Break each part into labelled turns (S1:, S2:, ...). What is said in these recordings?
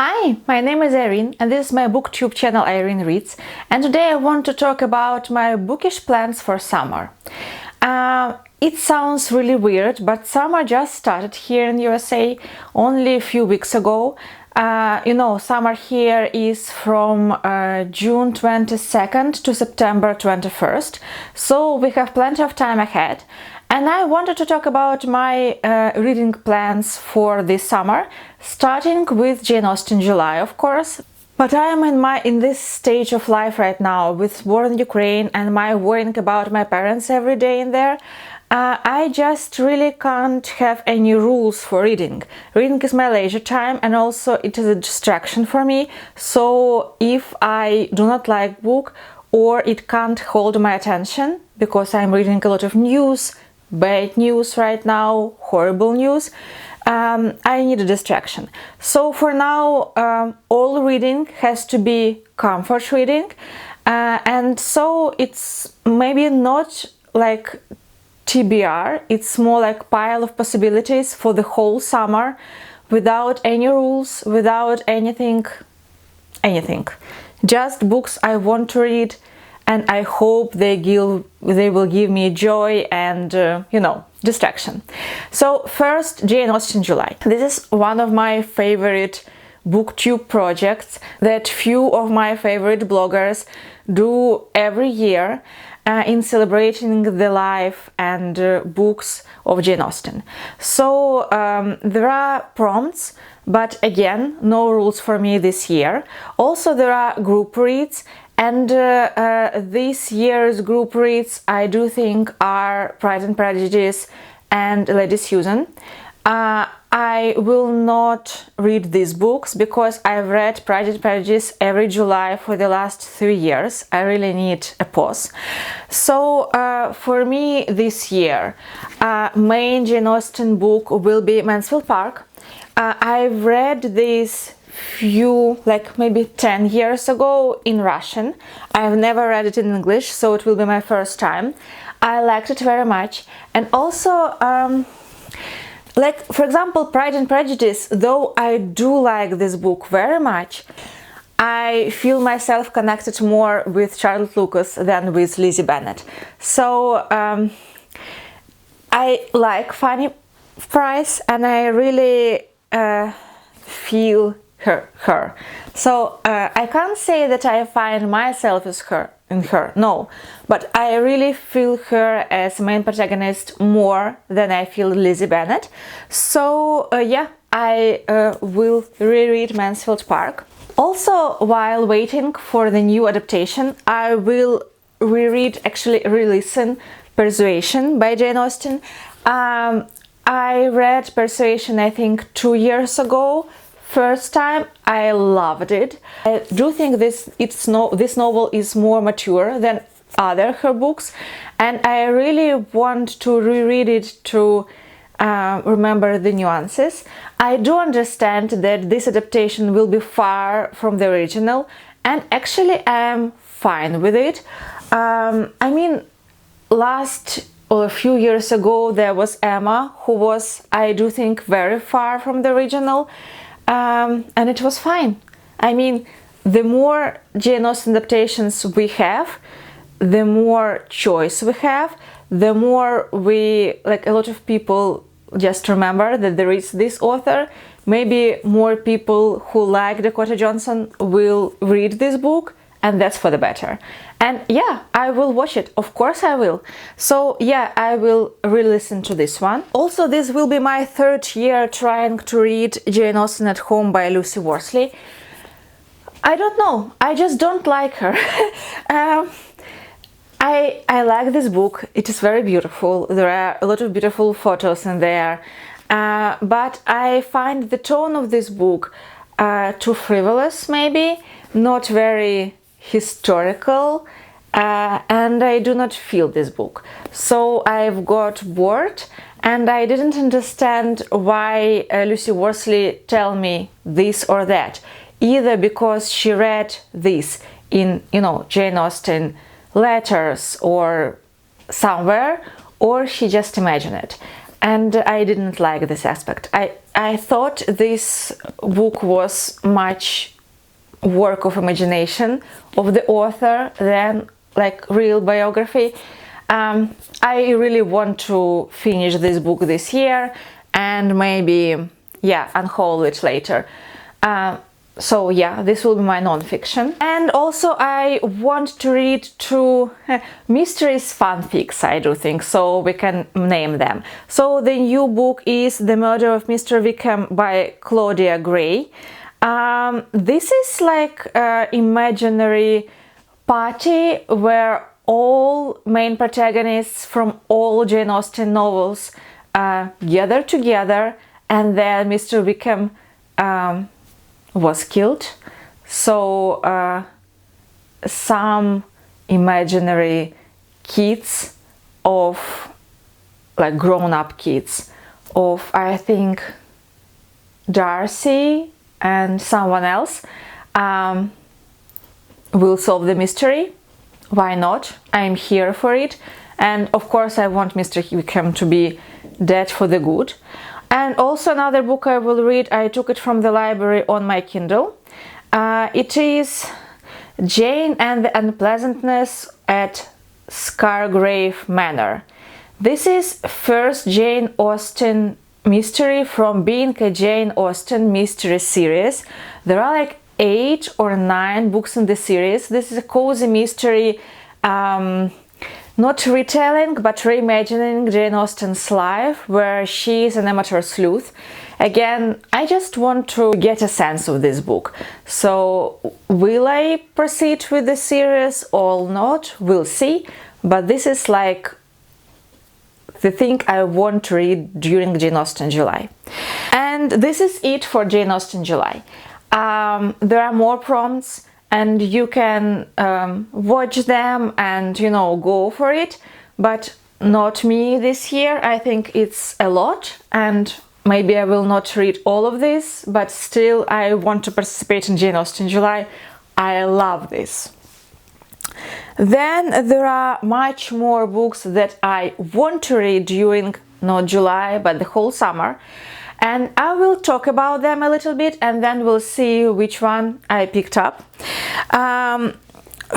S1: Hi, my name is Irene and this is my booktube channel Irene Reads, and today I want to talk about my bookish plans for summer. It sounds really weird, but summer just started here in USA only a few weeks ago. Summer here is from June 22nd to September 21st, so we have plenty of time ahead. And I wanted to talk about my reading plans for this summer, starting with Jane Austen July, of course. But I am in this stage of life right now with war in Ukraine and my worrying about my parents every day in there. I just really can't have any rules for reading. Reading is my leisure time and also it is a distraction for me. So if I do not like book or it can't hold my attention because I'm reading a lot of news, bad news right now, horrible news, I need a distraction. So for now, all reading has to be comfort reading, and so it's maybe not like TBR, it's more like pile of possibilities for the whole summer, without any rules, without anything. Just books I want to read, and I hope they will give me joy and, distraction. So first, Jane Austen July. This is one of my favorite booktube projects that few of my favorite bloggers do every year in celebrating the life and books of Jane Austen. So there are prompts, but again, no rules for me this year. Also, there are group reads. And this year's group reads, I do think, are Pride and Prejudice and Lady Susan. I will not read these books because I've read Pride and Prejudice every July for the last 3 years. I really need a pause. So for me this year, main Jane Austen book will be Mansfield Park. I've read this maybe 10 years ago in Russian. I've never read it in English, so it will be my first time. I liked it very much. And also, for example, Pride and Prejudice, though I do like this book very much, I feel myself connected more with Charlotte Lucas than with Lizzie Bennet. So I like Fanny Price and I really feel her. So I can't say that I find myself as her, no, but I really feel her as main protagonist more than I feel Lizzie Bennet. So I will reread Mansfield Park. Also, while waiting for the new adaptation, I will re-listen Persuasion by Jane Austen. I read Persuasion, I think, 2 years ago. First time, I loved it. I do think this novel is more mature than her books, and I really want to reread it to remember the nuances. I do understand that this adaptation will be far from the original, and actually I'm fine with it. A few years ago there was Emma, who was, I do think, very far from the original. And it was fine. I mean, the more Jane Austen adaptations we have, the more choice we have, the more a lot of people just remember that there is this author. Maybe more people who like Dakota Johnson will read this book, and that's for the better. And yeah, I will watch it. Of course I will. So yeah, I will re-listen to this one. Also, this will be my 3rd year trying to read Jane Austen at Home by Lucy Worsley. I don't know. I just don't like her. I like this book. It is very beautiful. There are a lot of beautiful photos in there. But I find the tone of this book too frivolous, maybe. Not very historical, and I do not feel this book. So I've got bored and I didn't understand why Lucy Worsley tell me this or that, either because she read this in Jane Austen letters or somewhere, or she just imagined it. And I didn't like this aspect. I I thought this book was much work of imagination of the author than like real biography. I really want to finish this book this year and maybe, yeah, unhaul it later. So yeah, this will be my non-fiction. And also I want to read two mysteries fanfics, I do think, so we can name them. So the new book is The Murder of Mr. Wickham by Claudia Gray. This is like an imaginary party where all main protagonists from all Jane Austen novels gather together, and then Mr. Wickham was killed. So some imaginary kids of, like grown-up kids of, I think, Darcy and someone else will solve the mystery. Why not? I'm here for it. And of course I want Mr. Wickham to be dead for the good. And also another book I will read, I took it from the library on my Kindle. It is Jane and the Unpleasantness at Scargrave Manor. This is first Jane Austen mystery from being a Jane Austen mystery series. There are like 8 or 9 books in the series. This is a cozy mystery, not retelling but reimagining Jane Austen's life, where she is an amateur sleuth. Again, I just want to get a sense of this book. So will I proceed with the series or not? We'll see. But this is like the thing I want to read during Jane Austen July. And this is it for Jane Austen July. There are more prompts and you can watch them and, you know, go for it, but not me this year. I think it's a lot and maybe I will not read all of this, but still I want to participate in Jane Austen July. I love this. Then there are much more books that I want to read during not July but the whole summer, and I will talk about them a little bit and then we'll see which one I picked up.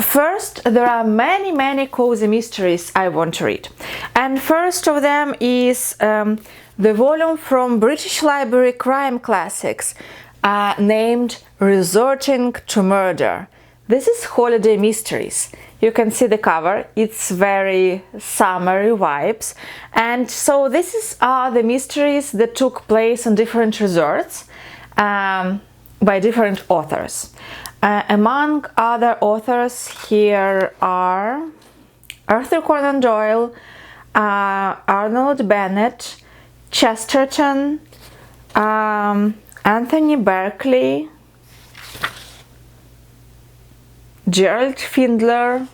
S1: First, there are many cozy mysteries I want to read, and first of them is the volume from British Library Crime Classics named Resorting to Murder. This is Holiday Mysteries. You can see the cover, it's very summery vibes. And so this are the mysteries that took place on different resorts by different authors. Among other authors here are Arthur Conan Doyle, Arnold Bennett, Chesterton, Anthony Berkeley, Gerald Findler,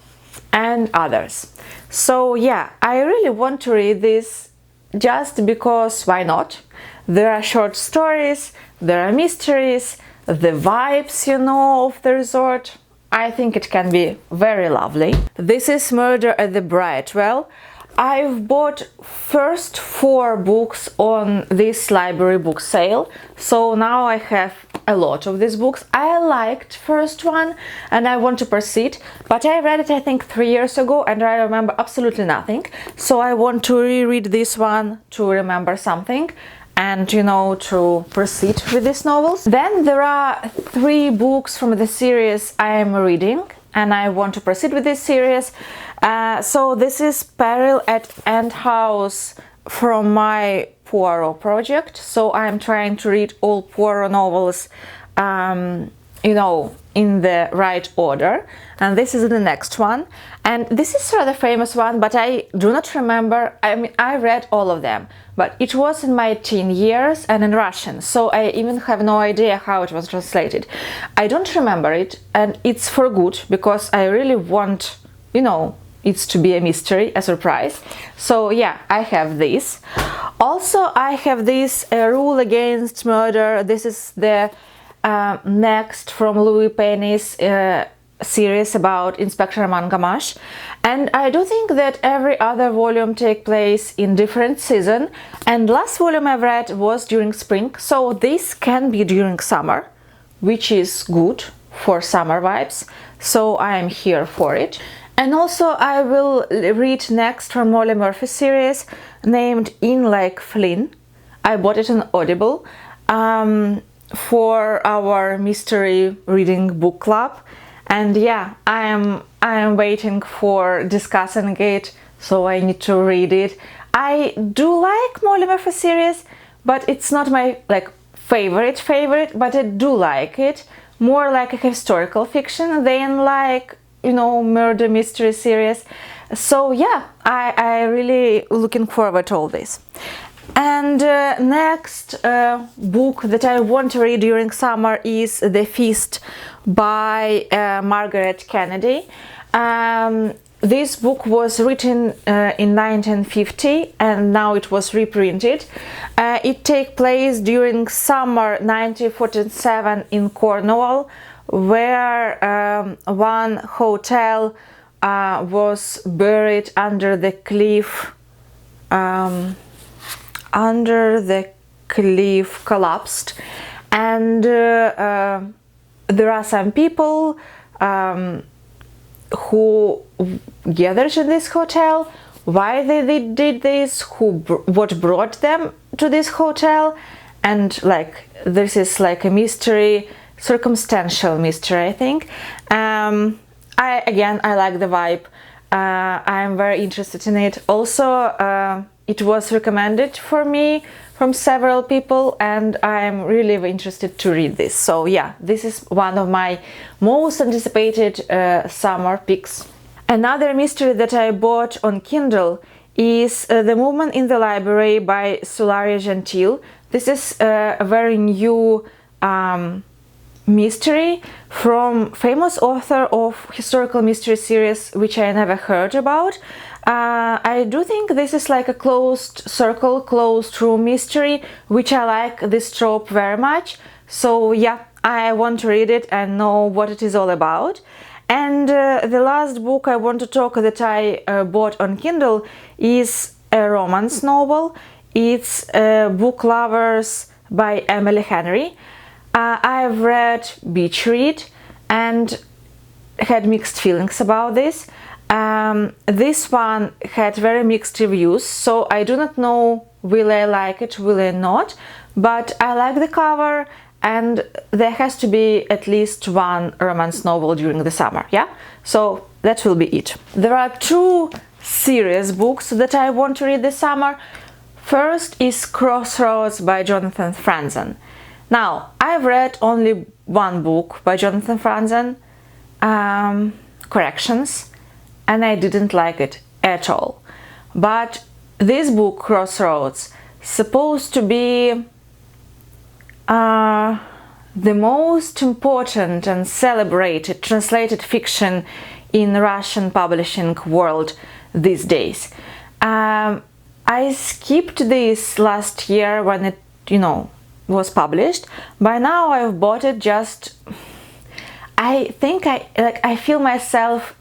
S1: and others. So yeah, I really want to read this just because why not? There are short stories, there are mysteries, the vibes, you know, of the resort. I think it can be very lovely. This is Murder at the Brightwell. I've bought first 4 books on this library book sale, so now I have a lot of these books. I liked first one and I want to proceed, but I read it I think 3 years ago and I remember absolutely nothing, so I want to reread this one to remember something and, you know, to proceed with these novels. Then there are 3 books from the series I am reading and I want to proceed with this series. So this is Peril at End House from my Poirot project. So I'm trying to read all Poirot novels, you know, in the right order. And this is the next one. And this is rather famous one, but I do not remember. I mean, I read all of them, but it was in my teen years and in Russian. So I even have no idea how it was translated. I don't remember it, and it's for good because I really want, you know, it's to be a mystery, a surprise. So yeah, I have this. Also, I have this A Rule Against Murder. This is the next from Louis Penny's series about Inspector Armand Gamache, and I do think that every other volume take place in different season, and last volume I've read was during spring, so this can be during summer, which is good for summer vibes, so I am here for it. And also I will read next from Molly Murphy series named In Like Flynn. I bought it on Audible for our mystery reading book club, and yeah, I am waiting for discussing it, so I need to read it. I do like Molly Murphy series, but it's not my like favorite, but I do like it. More like a historical fiction than like, you know, murder mystery series. So yeah, I really looking forward to all this. And next book that I want to read during summer is The Feast by Margaret Kennedy. This book was written in 1950 and now it was reprinted. It takes place during summer 1947 in Cornwall, where one hotel was buried under the cliff. Collapsed, and there are some people who gathered in this hotel. Why they did this, what brought them to this hotel, and like this is like a mystery, circumstantial mystery, I think. I like the vibe. I'm very interested in it. Also, it was recommended for me from several people, and I'm really interested to read this. So yeah, this is one of my most anticipated summer picks. Another mystery that I bought on Kindle is The Movement in the Library by Sularia Gentile. This is a very new mystery from famous author of historical mystery series, which I never heard about. I do think this is like a closed circle, closed room mystery, which I like this trope very much. So yeah, I want to read it and know what it is all about. And the last book I want to talk that I bought on Kindle is a romance novel. It's Book Lovers by Emily Henry. I've read Beach Read and had mixed feelings about this. This one had very mixed reviews, so I do not know will I like it, will I not, but I like the cover, and there has to be at least one romance novel during the summer, yeah? So that will be it. There are two serious books that I want to read this summer. First is Crossroads by Jonathan Franzen. Now, I've read only one book by Jonathan Franzen, Corrections, and I didn't like it at all. But this book, Crossroads, supposed to be the most important and celebrated translated fiction in Russian publishing world these days. I skipped this last year when it, was published. By now I've bought it. Just I think I feel myself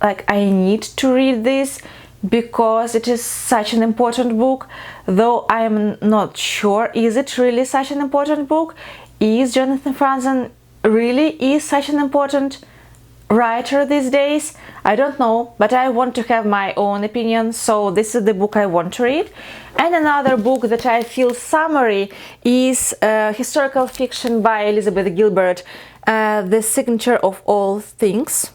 S1: like I need to read this because it is such an important book, though I am not sure is it really such an important book. Is Jonathan Franzen really is such an important writer these days? I don't know, but I want to have my own opinion, so this is the book I want to read. And another book that I feel summary is historical fiction by Elizabeth Gilbert, The Signature of All Things.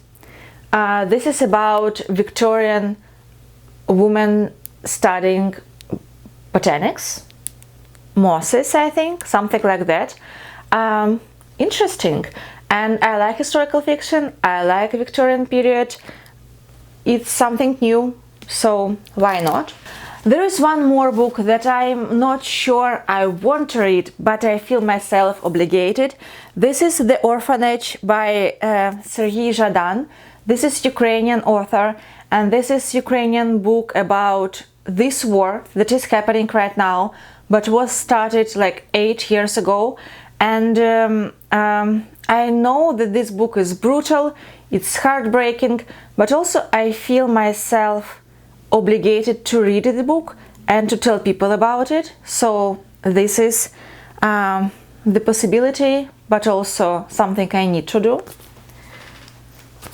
S1: This is about Victorian women studying botanics, mosses, I think, something like that. Interesting. And I like historical fiction, I like Victorian period. It's something new, so why not? There is one more book that I'm not sure I want to read, but I feel myself obligated. This is The Orphanage by Serhiy Zhadan. This is Ukrainian author, and this is Ukrainian book about this war that is happening right now, but was started like 8 years ago. And I know that this book is brutal, it's heartbreaking, but also I feel myself obligated to read the book and to tell people about it. So this is the possibility, but also something I need to do.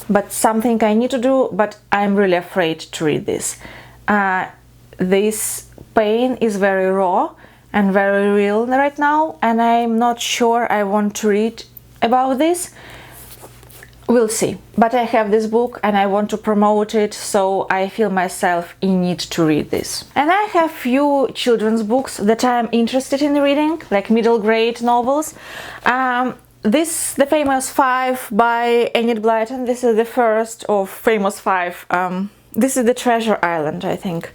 S1: But I'm really afraid to read this. This pain is very raw and very real right now, and I'm not sure I want to read about this. We'll see. But I have this book and I want to promote it, so I feel myself in need to read this. And I have few children's books that I'm interested in reading, like middle grade novels. This, The Famous Five by Enid Blyton. This is the first of Famous Five. This is the Treasure Island, I think.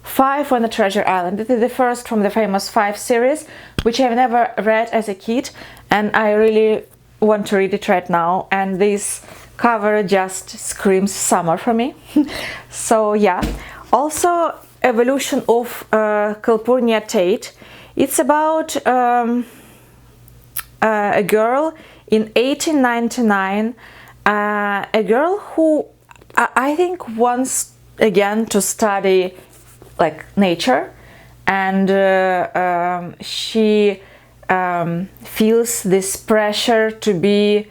S1: Five on the Treasure Island. This is the first from the Famous Five series, which I've never read as a kid, and I really want to read it right now. And this cover just screams summer for me. So yeah. Also, Evolution of Calpurnia Tate. It's about a girl in 1899, a girl who I think wants again to study like nature, and she feels this pressure to be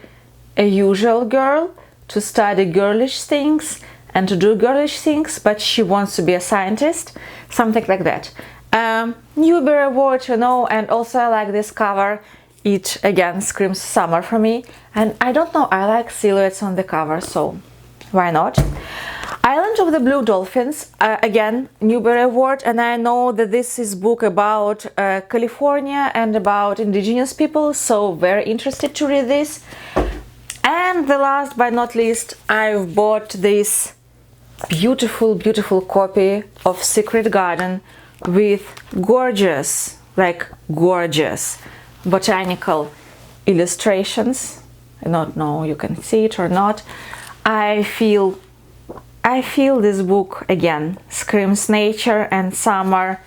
S1: a usual girl, to study girlish things and to do girlish things, but she wants to be a scientist, something like that. Newbery Award, you know, and also I like this cover. It again screams summer for me, and I don't know, I like silhouettes on the cover, so why not? Island of the Blue Dolphins, again Newbery Award, and I know that this is book about California and about indigenous people, so very interested to read this. And the last but not least, I've bought this beautiful copy of Secret Garden with gorgeous, like gorgeous botanical illustrations. I don't know you can see it or not. I feel this book again screams nature and summer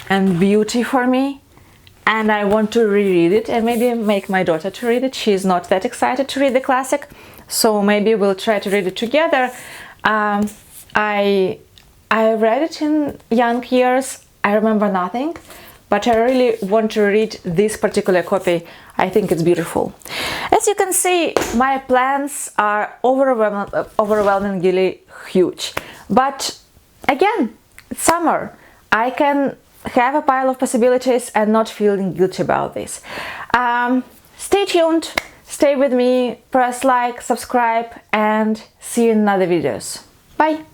S1: and beauty for me, and I want to reread it and maybe make my daughter to read it. She's not that excited to read the classic, so maybe we'll try to read it together. I read it in young years. I remember nothing, but I really want to read this particular copy. I think it's beautiful. As you can see, my plans are overwhelmingly huge. But again, it's summer. I can have a pile of possibilities and not feeling guilty about this. Stay tuned, stay with me, press like, subscribe, and see you in other videos. Bye!